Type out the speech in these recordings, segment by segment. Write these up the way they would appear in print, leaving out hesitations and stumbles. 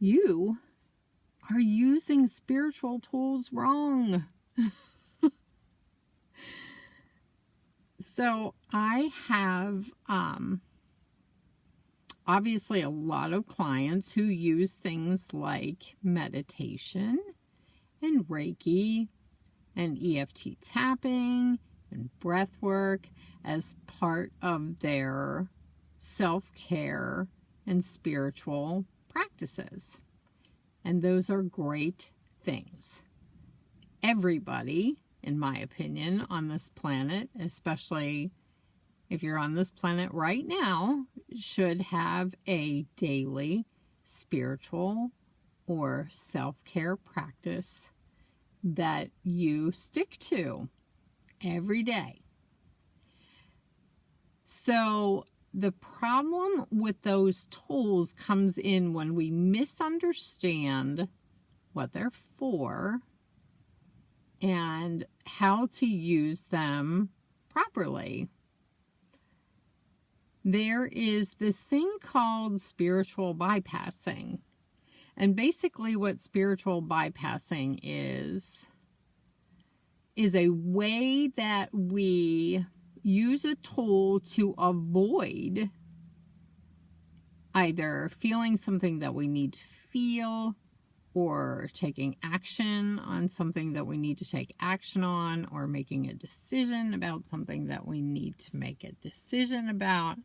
you are using spiritual tools wrong. So I have obviously a lot of clients who use things like meditation and Reiki and EFT tapping and breathwork as part of their self-care and spiritual practices. And those are great things. Everybody, in my opinion, on this planet, especially if you're on this planet right now, should have a daily spiritual or self-care practice that you stick to every day. So the problem with those tools comes in when we misunderstand what they're for and how to use them properly. There is this thing called spiritual bypassing. And basically what spiritual bypassing is a way that we use a tool to avoid either feeling something that we need to feel, or taking action on something that we need to take action on, or making a decision about something that we need to make a decision about.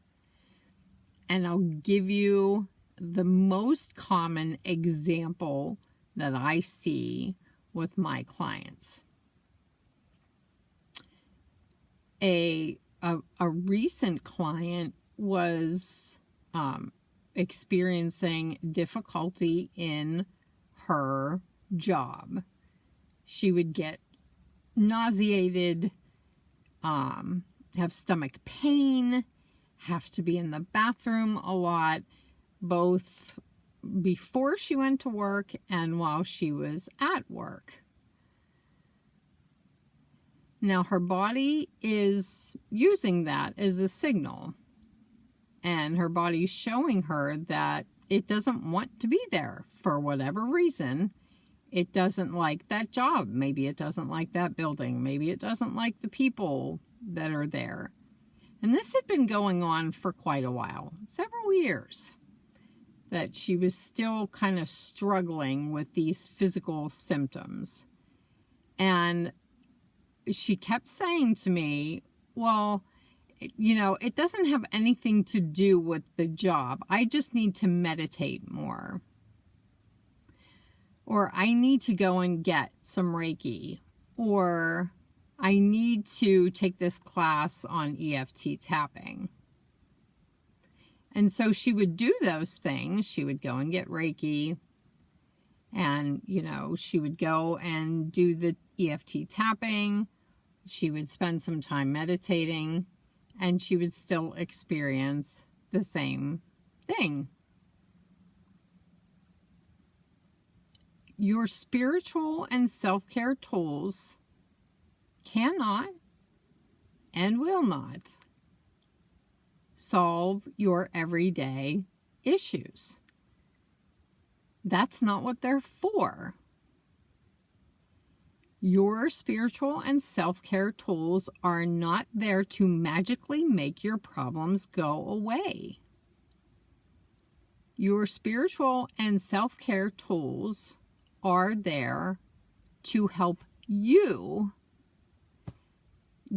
And I'll give you the most common example that I see with my clients. A recent client was experiencing difficulty in her job. She would get nauseated, have stomach pain, have to be in the bathroom a lot, both before she went to work and while she was at work. Now, her body is using that as a signal, and her body's showing her that it doesn't want to be there for whatever reason. It doesn't like that job. Maybe it doesn't like that building. Maybe it doesn't like the people that are there. And this had been going on for quite a while, several years, that she was still kind of struggling with these physical symptoms. And she kept saying to me, well, you know, it doesn't have anything to do with the job. I just need to meditate more. Or I need to go and get some Reiki. Or I need to take this class on EFT tapping. And so she would do those things. She would go and get Reiki. And, you know, she would go and do the EFT tapping. She would spend some time meditating. And she would still experience the same thing. Your spiritual and self-care tools cannot and will not solve your everyday issues. That's not what they're for. Your spiritual and self-care tools are not there to magically make your problems go away. Your spiritual and self-care tools are there to help you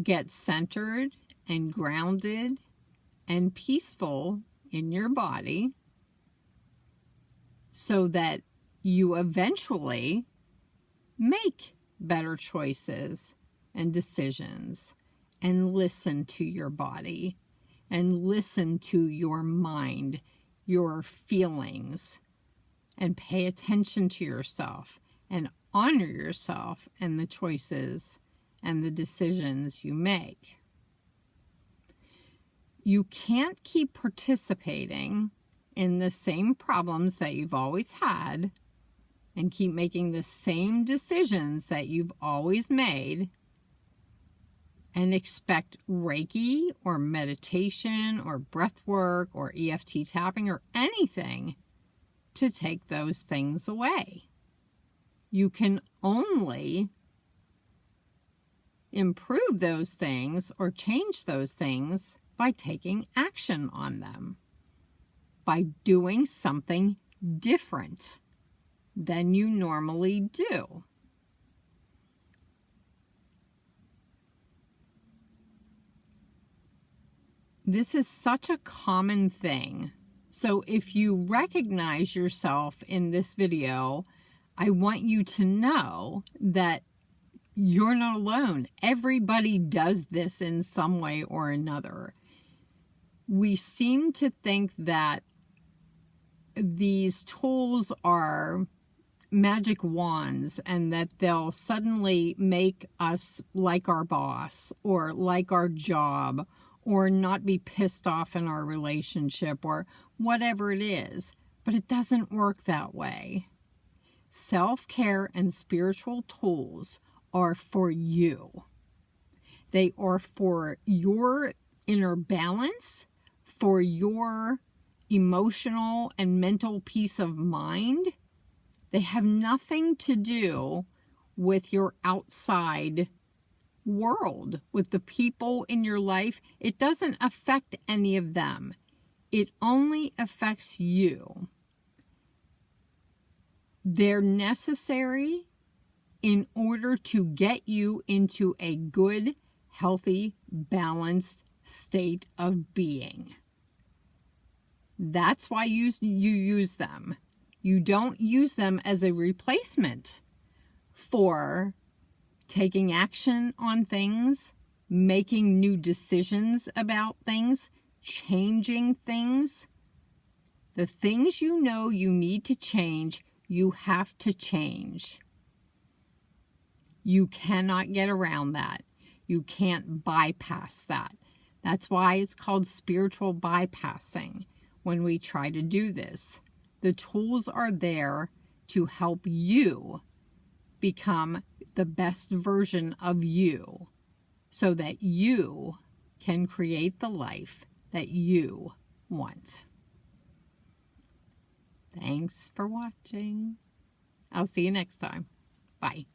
get centered and grounded and peaceful in your body so that you eventually make better choices and decisions and listen to your body and listen to your mind, your feelings, and pay attention to yourself and honor yourself and the choices and the decisions you make. You can't keep participating in the same problems that you've always had and keep making the same decisions that you've always made and expect Reiki or meditation or breathwork or EFT tapping or anything to take those things away. You can only improve those things or change those things by taking action on them, by doing something different than you normally do. This is such a common thing. So if you recognize yourself in this video, I want you to know that you're not alone. Everybody does this in some way or another. We seem to think that these tools are magic wands and that they'll suddenly make us like our boss or like our job or not be pissed off in our relationship or whatever it is. But it doesn't work that way. Self-care and spiritual tools are for you. They are for your inner balance, for your emotional and mental peace of mind. They have nothing to do with your outside world, with the people in your life. It doesn't affect any of them. It only affects you. They're necessary in order to get you into a good, healthy, balanced state of being. That's why you use them. You don't use them as a replacement for taking action on things, making new decisions about things, changing things. The things you know you need to change, you have to change. You cannot get around that. You can't bypass that. That's why it's called spiritual bypassing when we try to do this. The tools are there to help you become the best version of you so that you can create the life that you want. Thanks for watching. I'll see you next time. Bye.